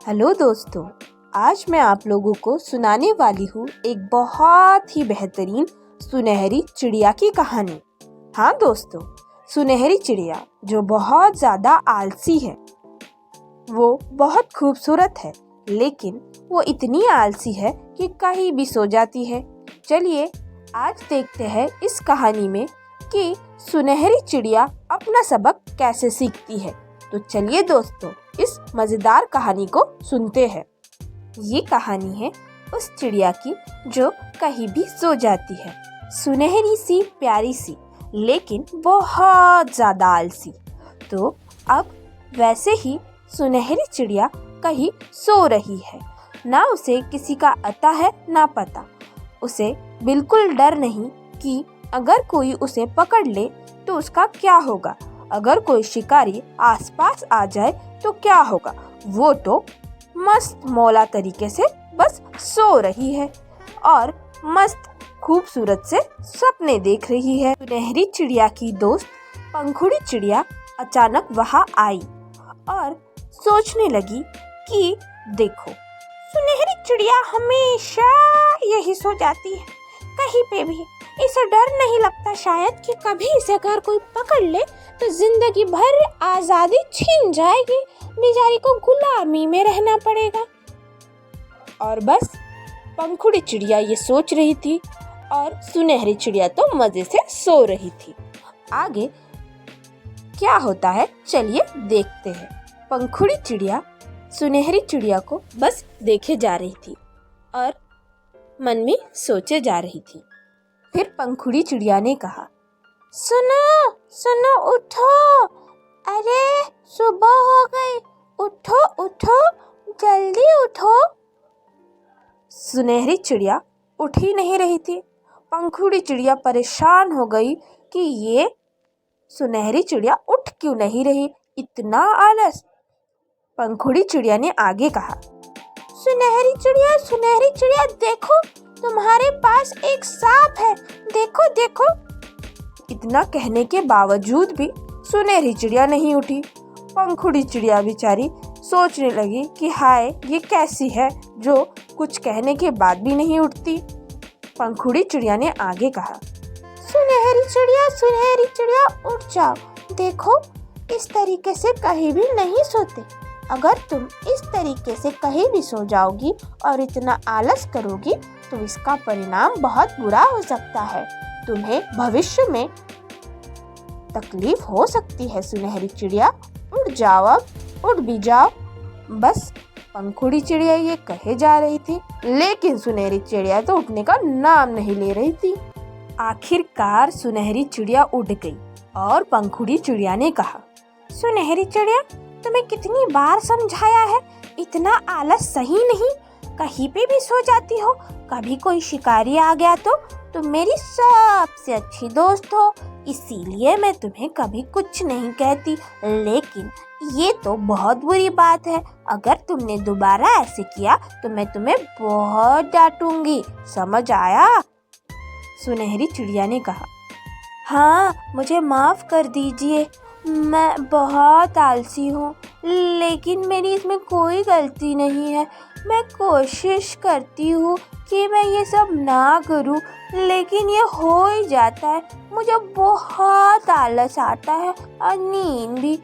Hello दोस्तों, आज मैं आप लोगों को सुनाने वाली हूँ एक बहुत ही बेहतरीन सुनहरी चिड़िया की कहानी। हाँ दोस्तों, सुनहरी चिड़िया जो बहुत ज़्यादा आलसी है, वो बहुत खूबसूरत है, लेकिन वो इतनी आलसी है कि कहीं भी सो जाती है। चलिए आज देखते हैं इस कहानी में कि सुनहरी चिड़िया अपना सबक कैसे सीखती है। तो चलिए दोस्तों, इस मज़ेदार कहानी को सुनते हैं। ये कहानी है उस चिड़िया की जो कहीं भी सो जाती है, सुनहरी सी प्यारी सी, लेकिन बहुत ज़्यादा आलसी। तो अब वैसे ही सुनहरी चिड़िया कहीं सो रही है, ना उसे किसी का अता है ना पता। उसे बिल्कुल डर नहीं कि अगर कोई उसे पकड़ ले तो उसका क्या होगा, अगर कोई शिकारी आसपास आ जाए तो क्या होगा। वो तो मस्त मौला तरीके से बस सो रही है और मस्त खूबसूरत से सपने देख रही है। सुनहरी चिड़िया की दोस्त पंखुड़ी चिड़िया अचानक वहां आई और सोचने लगी कि देखो, सुनहरी चिड़िया हमेशा यही सो जाती है, कहीं पे भी इसे डर नहीं लगता शायद कि कभी इसे अगर कोई पकड़ ले तो जिंदगी भर आजादी छीन जाएगी, बेचारी को गुलामी में रहना पड़ेगा। और बस पंखुड़ी चिड़िया ये सोच रही थी और सुनहरी चिड़िया तो मजे से सो रही थी। आगे क्या होता है चलिए देखते हैं। पंखुड़ी चिड़िया सुनहरी चिड़िया को बस देखे जा रही थी और मन में सोचे जा रही थी। फिर पंखुड़ी चिड़िया ने कहा, सुनो सुनो, उठो, अरे सुबह हो गई, उठो उठो, जल्दी उठो। सुनहरी चिड़िया उठ ही नहीं रही थी। पंखुड़ी चिड़िया परेशान हो गई कि ये सुनहरी चिड़िया उठ क्यों नहीं रही, इतना आलस। पंखुड़ी चिड़िया ने आगे कहा, सुनहरी चिड़िया देखो, तुम्हारे पास एक सांप है, देखो देखो। इतना कहने के बावजूद भी सुनहरी चिड़िया नहीं उठी। पंखुड़ी चिड़िया बेचारी सोचने लगी कि हाय, ये कैसी है जो कुछ कहने के बाद भी नहीं उठती। पंखुड़ी चिड़िया ने आगे कहा, सुनहरी चिड़िया उठ जाओ, देखो इस तरीके से कहीं भी नहीं सोते। अगर तुम इस तरीके से कहीं भी सो जाओगी और इतना आलस करोगी तो इसका परिणाम बहुत बुरा हो सकता है, तुम्हें भविष्य में तकलीफ हो सकती है। सुनहरी चिड़िया उठ जाओ, अब उठ भी जाओ। बस पंखुड़ी चिड़िया ये कहे जा रही थी, लेकिन सुनहरी चिड़िया तो उठने का नाम नहीं ले रही थी। आखिरकार सुनहरी चिड़िया उठ गई और पंखुड़ी चिड़िया ने कहा, सुनहरी चिड़िया, तुम्हें कितनी बार समझाया है, इतना आलस सही नहीं, कहीं पे भी सो जाती हो। कभी कोई शिकारी आ गया तो तुम मेरी सबसे अच्छी दोस्त हो, इसीलिए मैं तुम्हें कभी कुछ नहीं कहती, लेकिन ये तो बहुत बुरी बात है। अगर तुमने दोबारा ऐसे किया तो मैं तुम्हें बहुत डांटूंगी, समझ आया? सुनहरी चिड़िया ने कहा, हाँ मुझे माफ़ कर दीजिए, मैं बहुत आलसी हूँ, लेकिन मेरी इसमें कोई गलती नहीं है। मैं कोशिश करती हूँ कि मैं ये सब ना करूँ, लेकिन ये हो ही जाता है। मुझे बहुत आलस आता है और नींद भी।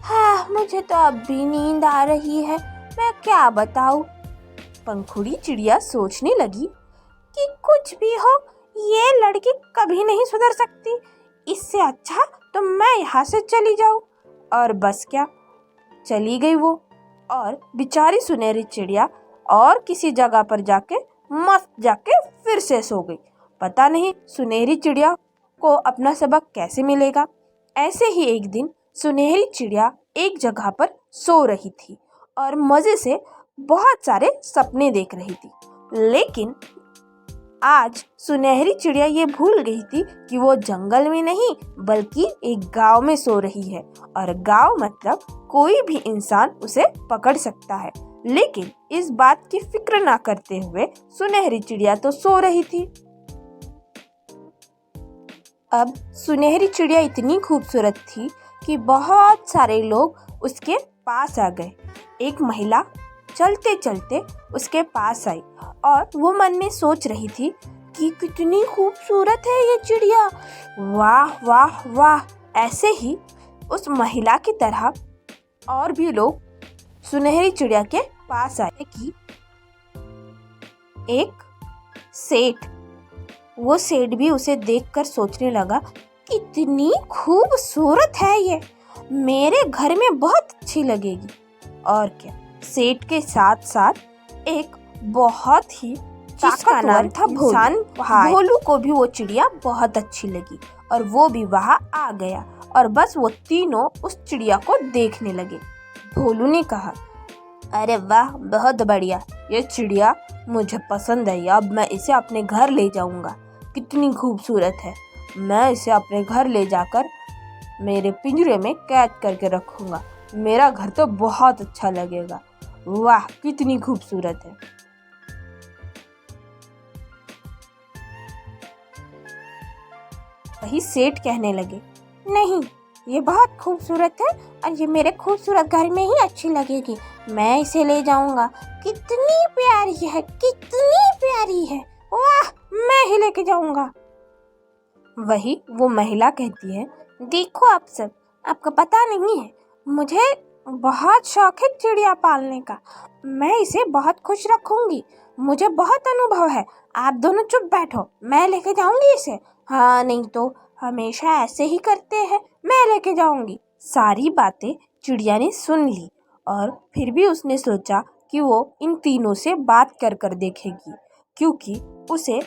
हाँ, मुझे तो अब भी नींद आ रही है, मैं क्या बताऊँ। पंखुड़ी चिड़िया सोचने लगी कि कुछ भी हो, ये लड़की कभी नहीं सुधर सकती, इससे अच्छा तो मैं यहाँ से चली जाऊँ। और बस क्या, चली गई वो और बेचारी सुनहरी चिड़िया और किसी जगह पर जाके फिर से सो गई। पता नहीं सुनहरी चिड़िया को अपना सबक कैसे मिलेगा। ऐसे ही एक दिन सुनहरी चिड़िया एक जगह पर सो रही थी और मज़े से बहुत सारे सपने देख रही थी, लेकिन आज सुनहरी चिड़िया ये भूल गई थी कि वो जंगल में नहीं बल्कि एक गांव में सो रही है, और गांव मतलब कोई भी इंसान उसे पकड़ सकता है। लेकिन इस बात की फिक्र ना करते हुए सुनहरी चिड़िया तो सो रही थी। अब सुनहरी चिड़िया इतनी खूबसूरत थी कि बहुत सारे लोग उसके पास आ गए। एक महिला चलते चलते उसके पास आई और वो मन में सोच रही थी कि कितनी खूबसूरत है ये चिड़िया, वाह वाह वाह। ऐसे ही उस महिला की तरह और भी लोग सुनहरी चिड़िया के पास आए कि एक सेठ, वो सेठ भी उसे देखकर सोचने लगा कितनी खूबसूरत है ये, मेरे घर में बहुत अच्छी लगेगी। और क्या, सेठ के साथ साथ एक बहुत ही जिसका नाम था भोलू को भी वो चिड़िया बहुत अच्छी लगी और वो भी वहां आ गया और बस वो तीनों उस चिड़िया को देखने लगे। भोलू ने कहा, अरे वाह, बहुत बढ़िया, ये चिड़िया मुझे पसंद है, अब मैं इसे अपने घर ले जाऊंगा, कितनी खूबसूरत है, मैं इसे अपने घर ले जाकर मेरे पिंजरे में कैद करके रखूंगा, मेरा घर तो बहुत अच्छा लगेगा, वाह कितनी खूबसूरत है। वही सेठ कहने लगे, नहीं, ये बहुत खूबसूरत है और ये मेरे खूबसूरत घर में ही अच्छी लगेगी, मैं इसे ले जाऊंगा, कितनी प्यारी है, कितनी प्यारी है, वाह, मैं ही लेके जाऊंगा। वही वो महिला कहती है, देखो आप सब, आपको पता नहीं है, मुझे बहुत शौक है चिड़िया पालने का, मैं इसे बहुत खुश रखूंगी, मुझे बहुत अनुभव है, आप दोनों चुप बैठो, मैं लेके जाऊंगी इसे। हाँ, नहीं तो हमेशा ऐसे ही करते हैं, मैं लेके जाऊंगी। सारी बातें चिड़िया ने सुन ली और फिर भी उसने सोचा कि वो इन तीनों से बात कर कर देखेगी, क्योंकि उसे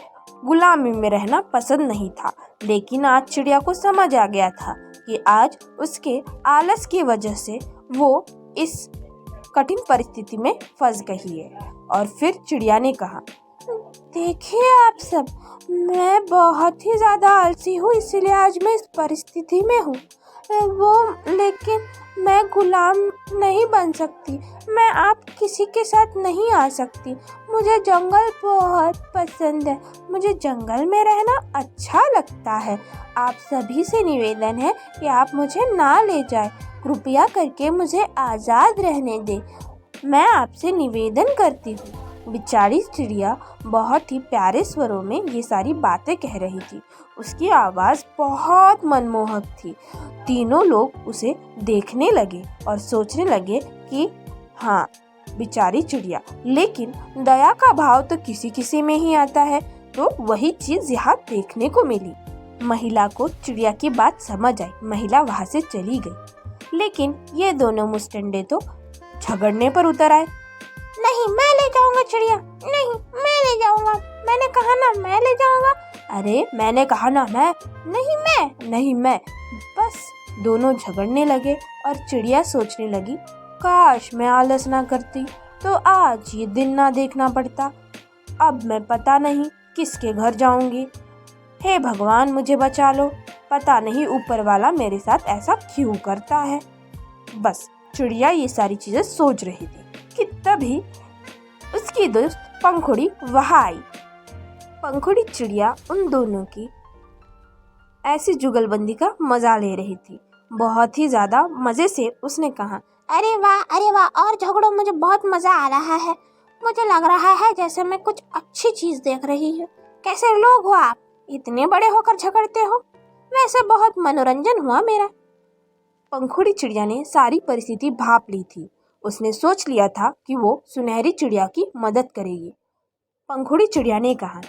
गुलामी में रहना पसंद नहीं था। लेकिन आज चिड़िया को समझ आ गया था कि आज उसके आलस की वजह से वो इस कठिन परिस्थिति में फंस गई है। और फिर चिड़िया ने कहा, देखिए आप सब, मैं बहुत ही ज़्यादा आलसी हूँ, इसीलिए आज मैं इस परिस्थिति में हूँ, लेकिन मैं गुलाम नहीं बन सकती, मैं आप किसी के साथ नहीं आ सकती, मुझे जंगल बहुत पसंद है, मुझे जंगल में रहना अच्छा लगता है, आप सभी से निवेदन है कि आप मुझे ना ले जाए, कृपया करके मुझे आज़ाद रहने दें, मैं आपसे निवेदन करती हूँ। बेचारी चिड़िया बहुत ही प्यारे स्वरों में ये सारी बातें कह रही थी, उसकी आवाज़ बहुत मनमोहक थी। तीनों लोग उसे देखने लगे और सोचने लगे कि हाँ, बेचारी चिड़िया, लेकिन दया का भाव तो किसी किसी में ही आता है, तो वही चीज़ यहाँ देखने को मिली। महिला को चिड़िया की बात समझ आई, महिला वहाँ से चली गई, लेकिन ये दोनों मुस्टंडे तो झगड़ने पर उतर आए। नहीं, मैं ले जाऊंगा चिड़िया, नहीं, मैं ले जाऊंगा, मैंने कहा ना मैं ले जाऊंगा, अरे मैंने कहा ना मैं, नहीं मैं। बस दोनों झगड़ने लगे और चिड़िया सोचने लगी, काश मैं आलस ना करती तो आज ये दिन ना देखना पड़ता, अब मैं पता नहीं किसके घर जाऊंगी, हे भगवान मुझे बचा लो, पता नहीं ऊपर वाला मेरे साथ ऐसा क्यों करता है। बस चिड़िया ये सारी चीजें सोच रही थी कि तभी उसकी दोस्त पंखुड़ी वहां आई। पंखुड़ी चिड़िया उन दोनों की ऐसी जुगलबंदी का मजा ले रही थी, बहुत ही ज्यादा मजे से उसने कहा, अरे वाह, और झगड़ो, मुझे बहुत मजा आ रहा है, मुझे लग रहा है जैसे मैं कुछ अच्छी चीज देख रही हूँ, कैसे लोग हो आप, इतने बड़े होकर झगड़ते हो, वैसे बहुत मनोरंजन हुआ मेरा। पंखुड़ी चिड़िया ने सारी परिस्थिति भांप ली थी, उसने सोच लिया था कि वो सुनहरी चिड़िया की मदद करेगी। पंखुड़ी चिड़िया ने कहा,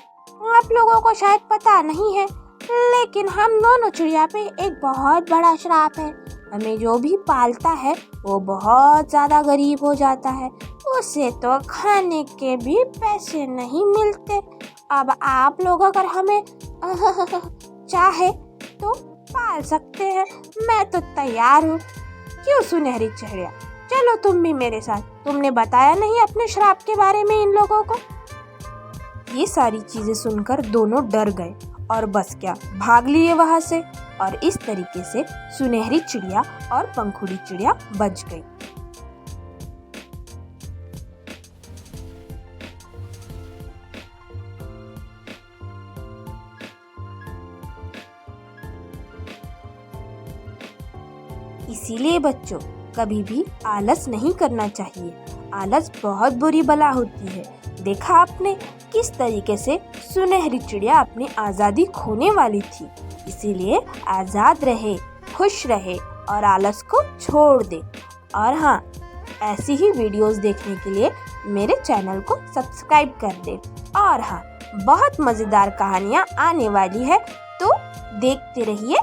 आप लोगों को शायद पता नहीं है, लेकिन हम दोनों चिड़िया पे एक बहुत बड़ा श्राप है, हमें जो भी पालता है वो बहुत ज़्यादा गरीब हो जाता है, उसे तो खाने के भी पैसे नहीं मिलते। अब आप लोग अगर हमें चाहे तो पाल सकते हैं, मैं तो तैयार हूँ। क्यों सुनहरी चिड़िया, चलो तुम भी मेरे साथ, तुमने बताया नहीं अपने श्राप के बारे में इन लोगों को। ये सारी चीजें सुनकर दोनों डर गए और बस क्या, भाग लिए वहां से, और इस तरीके से सुनहरी चिड़िया और पंखुड़ी चिड़िया बच गई। इसीलिए बच्चों, कभी भी आलस नहीं करना चाहिए। आलस बहुत बुरी बला होती है। देखा आपने किस तरीके से सुनहरी चिड़िया अपनी आज़ादी खोने वाली थी। इसीलिए आज़ाद रहे, खुश रहे और आलस को छोड़ दे। और हाँ, ऐसी ही वीडियोस देखने के लिए मेरे चैनल को सब्सक्राइब कर दे। और हाँ, बहुत मज़ेदार कहानियाँ आने वाली है, तो देखते रहिए।